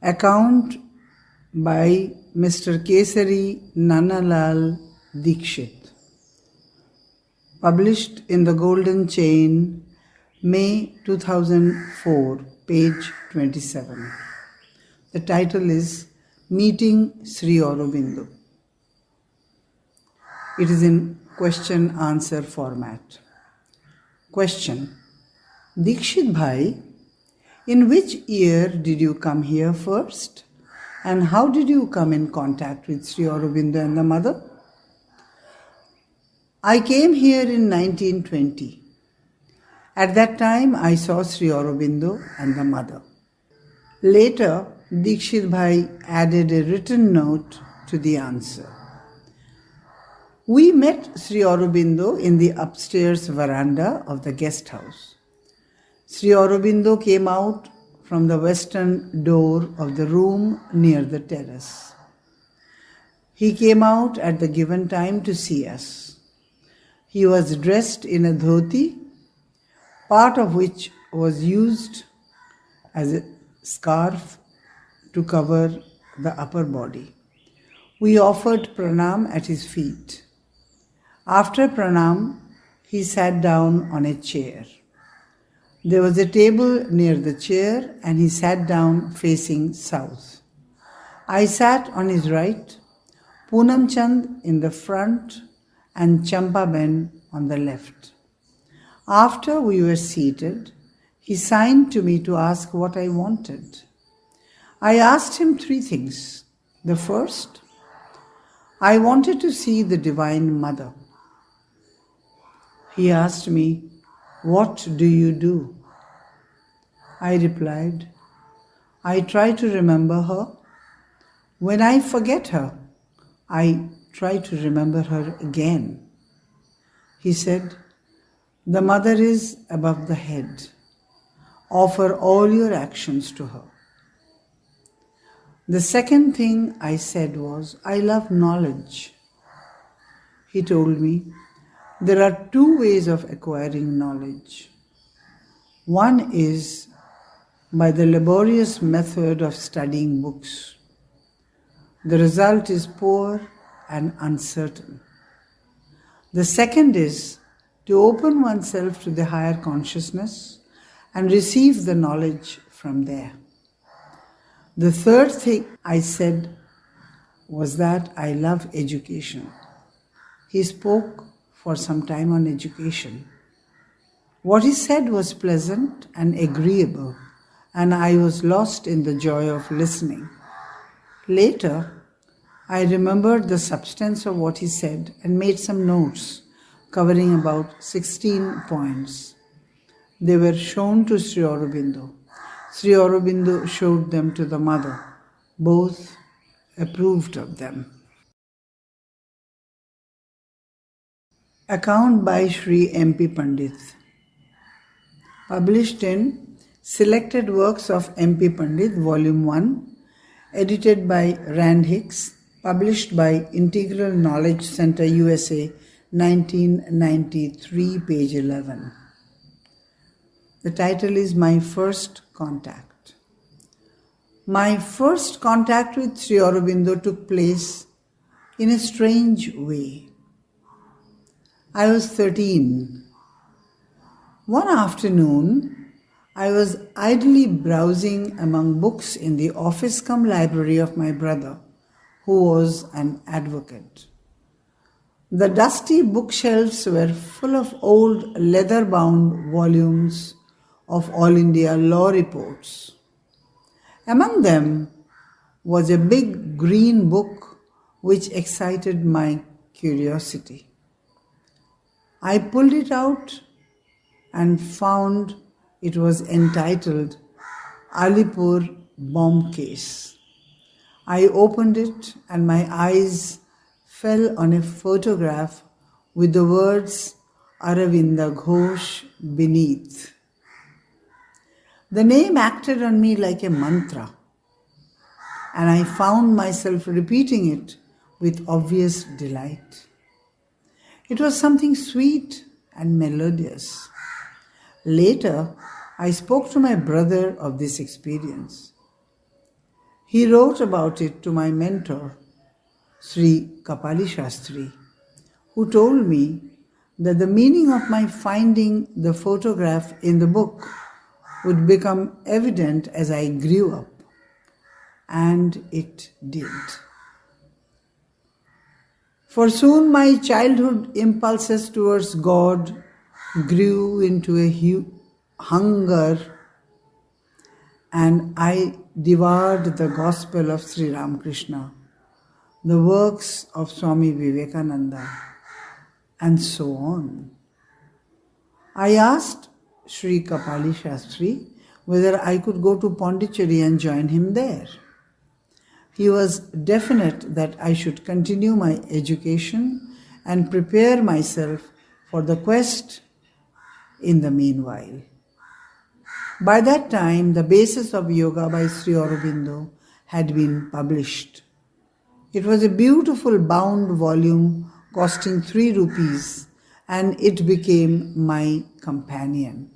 Account by Mr. KESARI NANALAL DIKSHIT. Published in the Golden Chain, May 2004, page 27. The title is Meeting Sri Aurobindo. It is in question-answer format. Question. Dikshit Bhai, in which year did you come here first? And how did you come in contact with Sri Aurobindo and the mother? I came here in 1920. At that time, I saw Sri Aurobindo and the mother. Later, Dikshit Bhai added a written note to the answer. We met Sri Aurobindo in the upstairs veranda of the guest house. Sri Aurobindo came out from the western door of the room near the terrace. He came out at the given time to see us. He was dressed in a dhoti, part of which was used as a scarf to cover the upper body. We offered pranam at his feet. After pranam, he sat down on a chair. There was a table near the chair and he sat down facing south. I sat on his right, Poonam Chand in the front and Champaben on the left. After we were seated, he signed to me to ask what I wanted. I asked him 3 things. The first, I wanted to see the Divine Mother. He asked me, what do you do? I replied, I try to remember her. When I forget her, I try to remember her again. He said, the mother is above the head. Offer all your actions to her. The second thing I said was, I love knowledge. He told me, there are 2 ways of acquiring knowledge. One is by the laborious method of studying books. The result is poor and uncertain. The second is to open oneself to the higher consciousness and receive the knowledge from there. The third thing I said was that I love education. He spoke for some time on education. What he said was pleasant and agreeable, and I was lost in the joy of listening. Later, I remembered the substance of what he said and made some notes covering about 16 points. They were shown to Sri Aurobindo. Sri Aurobindo showed them to the mother. Both approved of them. Account by Sri M.P. Pandit. Published in Selected Works of M.P. Pandit, Volume 1, edited by Rand Hicks, published by Integral Knowledge Center, U.S.A, 1993, page 11. The title is My First Contact. My first contact with Sri Aurobindo took place in a strange way. I was 13. One afternoon, I was idly browsing among books in the office-cum-library of my brother, who was an advocate. The dusty bookshelves were full of old leather-bound volumes of All India law reports. Among them was a big green book which excited my curiosity. I pulled it out and found it was entitled Alipur Bomb Case. I opened it and my eyes fell on a photograph with the words Aravinda Ghosh beneath. The name acted on me like a mantra, and I found myself repeating it with obvious delight. It was something sweet and melodious. Later, I spoke to my brother of this experience. He wrote about it to my mentor, Sri Kapali Shastri, who told me that the meaning of my finding the photograph in the book would become evident as I grew up. And it did. For soon my childhood impulses towards God grew into a hunger, and I devoured the gospel of Sri Ramakrishna, the works of Swami Vivekananda, and so on. I asked Sri Kapali Shastri whether I could go to Pondicherry and join him there. He was definite that I should continue my education and prepare myself for the quest in the meanwhile. By that time, the Basis of Yoga by Sri Aurobindo had been published. It was a beautiful bound volume costing 3 rupees, and it became my companion.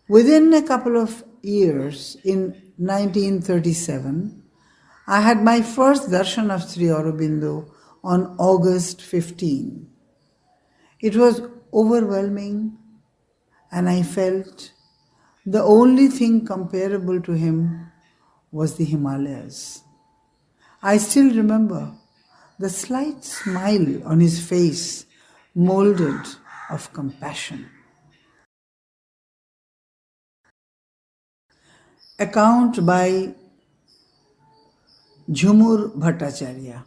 Within a couple of years, in 1937, I had my first darshan of Sri Aurobindo on August 15. It was overwhelming, and I felt the only thing comparable to him was the Himalayas. I still remember the slight smile on his face, molded of compassion. Account by JHUMUR Bhattacharya,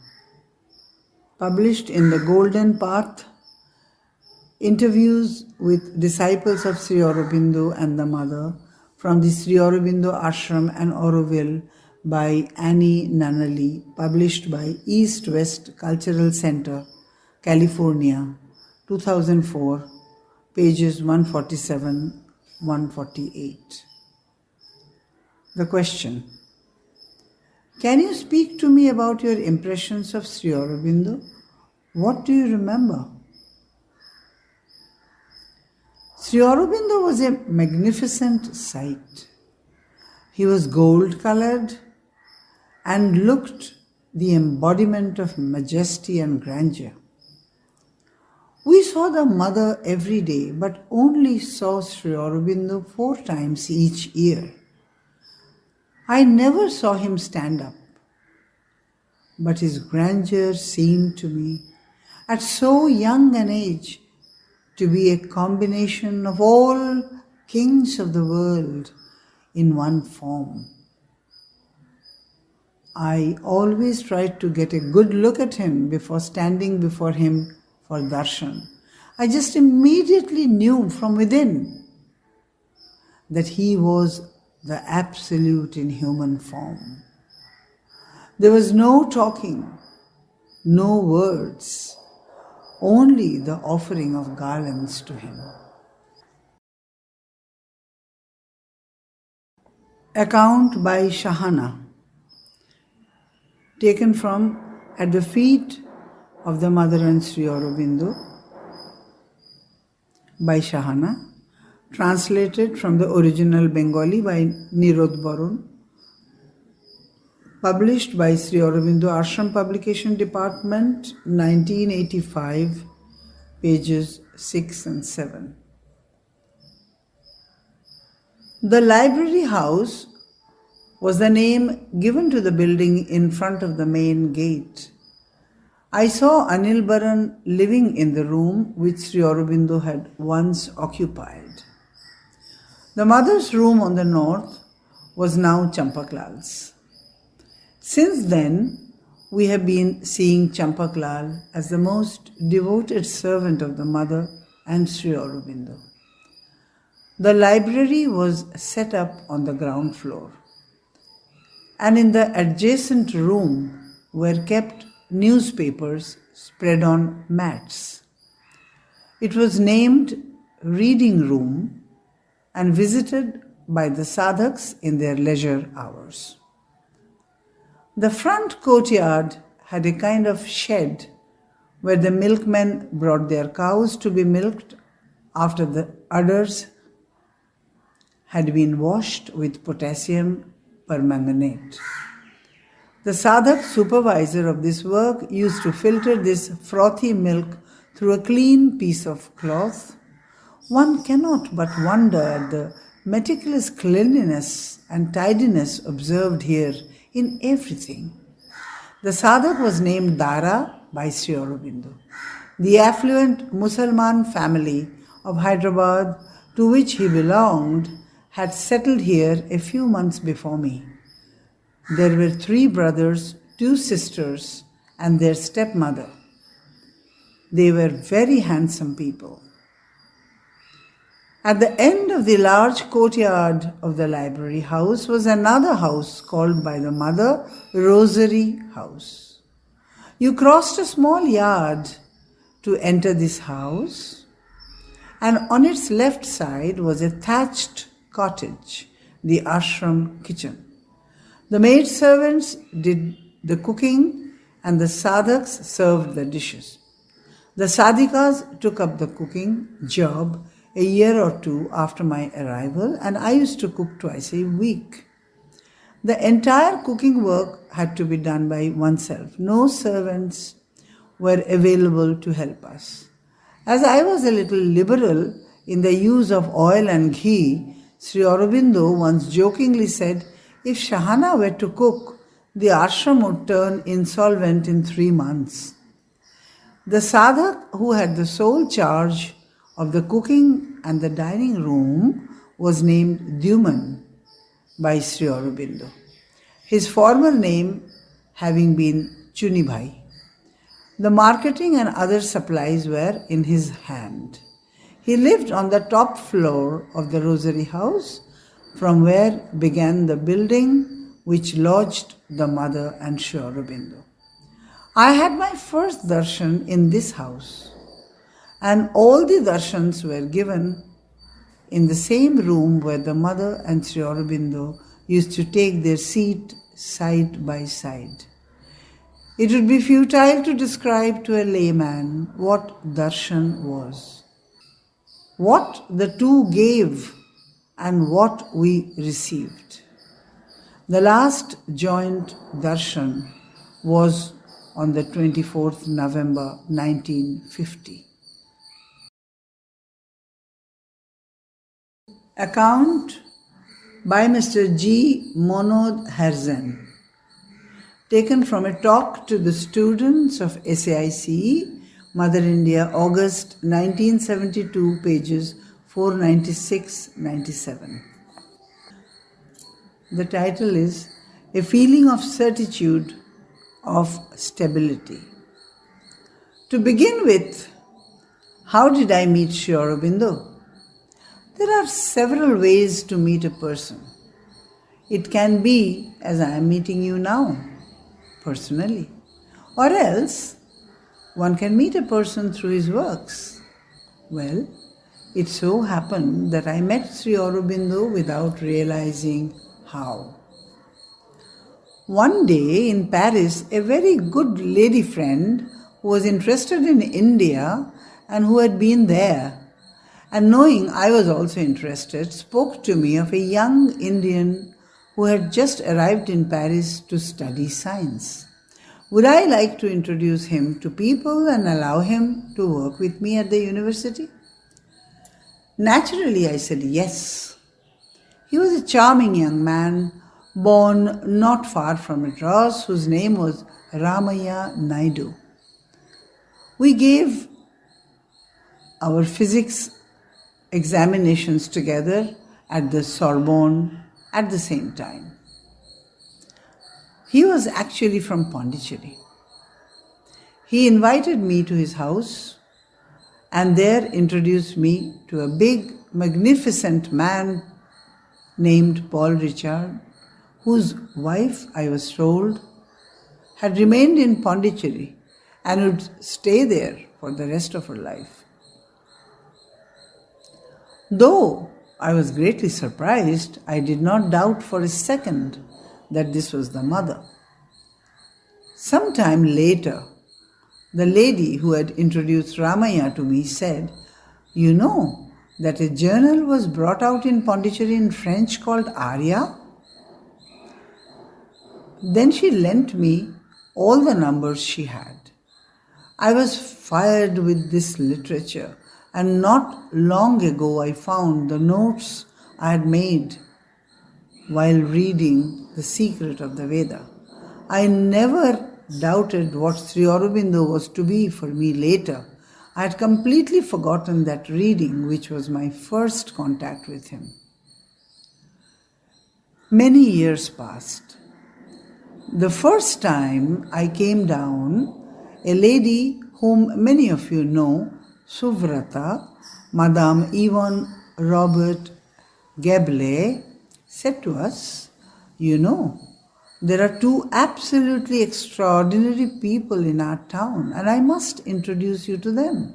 published in The Golden Path, interviews with disciples of Sri Aurobindo and the Mother from the Sri Aurobindo Ashram and Auroville by Anie Nunnally, published by East West Cultural Center, California, 2004, pages 147-148. The question: can you speak to me about your impressions of Sri Aurobindo? What do you remember? Sri Aurobindo was a magnificent sight. He was gold-colored and looked the embodiment of majesty and grandeur. We saw the Mother every day, but only saw Sri Aurobindo 4 times each year. I never saw him stand up, but his grandeur seemed to me, at so young an age, to be a combination of all kings of the world in one form. I always tried to get a good look at him before standing before him for darshan. I just immediately knew from within that he was the Absolute in human form. There was no talking, no words, only the offering of garlands to him. Account by Sahana, taken from At the Feet of the Mother and Sri Aurobindo by Sahana, translated from the original Bengali by Nirodbaran, published by Sri Aurobindo Ashram Publication Department, 1985, pages 6 and 7. The library house was the name given to the building in front of the main gate. I saw Nirodbaran living in the room which Sri Aurobindo had once occupied. The Mother's room on the north was now Champaklal's. Since then, we have been seeing Champaklal as the most devoted servant of the Mother and Sri Aurobindo. The library was set up on the ground floor, and in the adjacent room were kept newspapers spread on mats. It was named Reading Room and visited by the sadhaks in their leisure hours. The front courtyard had a kind of shed where the milkmen brought their cows to be milked after the udders had been washed with potassium permanganate. The sadhak supervisor of this work used to filter this frothy milk through a clean piece of cloth. One cannot but wonder at the meticulous cleanliness and tidiness observed here in everything. The sadhak was named Dara by Sri Aurobindo. The affluent Musalman family of Hyderabad to which he belonged had settled here a few months before me. There were 3 brothers, 2 sisters, and their stepmother. They were very handsome people. At the end of the large courtyard of the library house was another house called by the mother Rosary House. You crossed a small yard to enter this house, and on its left side was a thatched cottage, the ashram kitchen. The maidservants did the cooking and the sadhaks served the dishes. The sadhikas took up the cooking job a year or 2 after my arrival, and I used to cook twice a week. The entire cooking work had to be done by oneself. No servants were available to help us. As I was a little liberal in the use of oil and ghee, Sri Aurobindo once jokingly said, if Sahana were to cook, the ashram would turn insolvent in 3 months. The sadhak who had the sole charge of the cooking and the dining room was named Dyuman by Sri Aurobindo, his former name having been Chunibhai. The marketing and other supplies were in his hand. He lived on the top floor of the Rosary House, from where began the building which lodged the Mother and Sri Aurobindo. I had my first darshan in this house, and all the darshans were given in the same room where the Mother and Sri Aurobindo used to take their seat side by side. It would be futile to describe to a layman what darshan was, what the two gave, and what we received. The last joint darshan was on the 24th November 1950. Account by Mr. G. MONOD-HERZEN, taken from a talk to the students of SAICE, Mother India, August 1972, pages 496-97. The title is A Feeling of Certitude of Stability. To begin with, how did I meet Sri Aurobindo? There are several ways to meet a person. It can be as I am meeting you now, personally, or else one can meet a person through his works. Well, it so happened that I met Sri Aurobindo without realizing how. One day in Paris, a very good lady friend who was interested in India and who had been there, and knowing I was also interested, spoke to me of a young Indian who had just arrived in Paris to study science. Would I like to introduce him to people and allow him to work with me at the university? Naturally, I said yes. He was a charming young man, born not far from Madras, whose name was Ramaya Naidu. We gave our physics examinations together at the Sorbonne at the same time. He was actually from Pondicherry. He invited me to his house and there introduced me to a big, magnificent man named Paul Richard, whose wife, I was told, had remained in Pondicherry and would stay there for the rest of her life. Though I was greatly surprised, I did not doubt for a second that this was the mother. Some time later, the lady who had introduced Ramaya to me said, "You know that a journal was brought out in Pondicherry in French called Arya?" Then she lent me all the numbers she had. I was fired with this literature, and not long ago I found the notes I had made while reading The Secret of the Veda. I never doubted what Sri Aurobindo was to be for me later. I had completely forgotten that reading, which was my first contact with him. Many years passed. The first time I came down, a lady whom many of you know, Suvrata, Madame Yvonne Robert Gable, said to us, "You know, there are two absolutely extraordinary people in our town, and I must introduce you to them."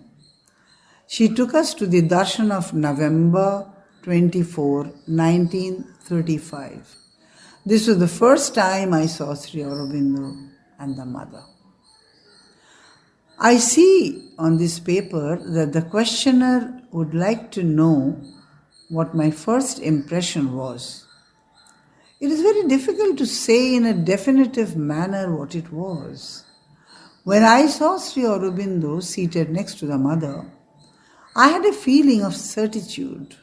She took us to the Darshan of November 24, 1935. This was the first time I saw Sri Aurobindo and the mother. I see on this paper that the questioner would like to know what my first impression was. It is very difficult to say in a definitive manner what it was. When I saw Sri Aurobindo seated next to the mother, I had a feeling of certitude,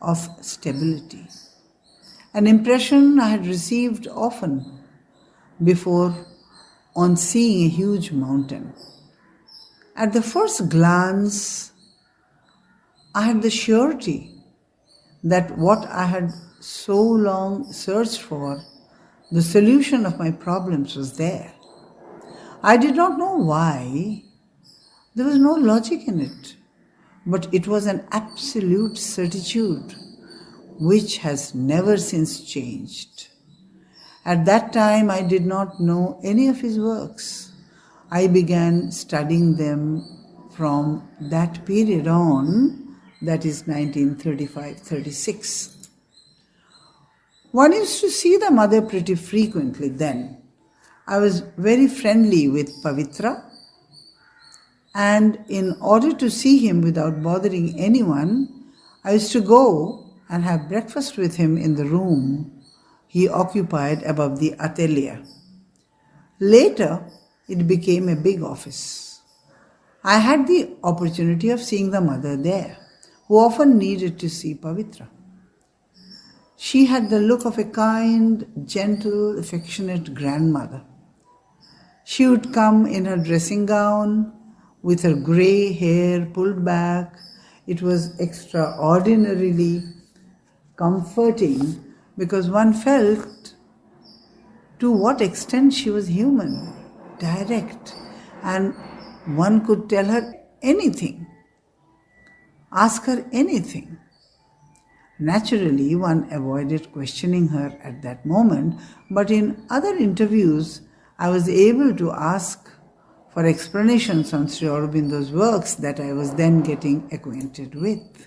of stability, an impression I had received often before on seeing a huge mountain. At the first glance, I had the surety that what I had so long searched for, the solution of my problems, was there. I did not know why. There was no logic in it, but it was an absolute certitude which has never since changed. At that time, I did not know any of his works. I began studying them from that period on, that is 1935-36. One used to see the mother pretty frequently then. I was very friendly with Pavitra, and in order to see him without bothering anyone, I used to go and have breakfast with him in the room he occupied above the atelier. Later, it became a big office. I had the opportunity of seeing the mother there, who often needed to see Pavitra. She had the look of a kind, gentle, affectionate grandmother. She would come in her dressing gown with her grey hair pulled back. It was extraordinarily comforting because one felt to what extent she was human, direct, and one could tell her anything, ask her anything. Naturally, one avoided questioning her at that moment, but in other interviews, I was able to ask for explanations on Sri Aurobindo's works that I was then getting acquainted with.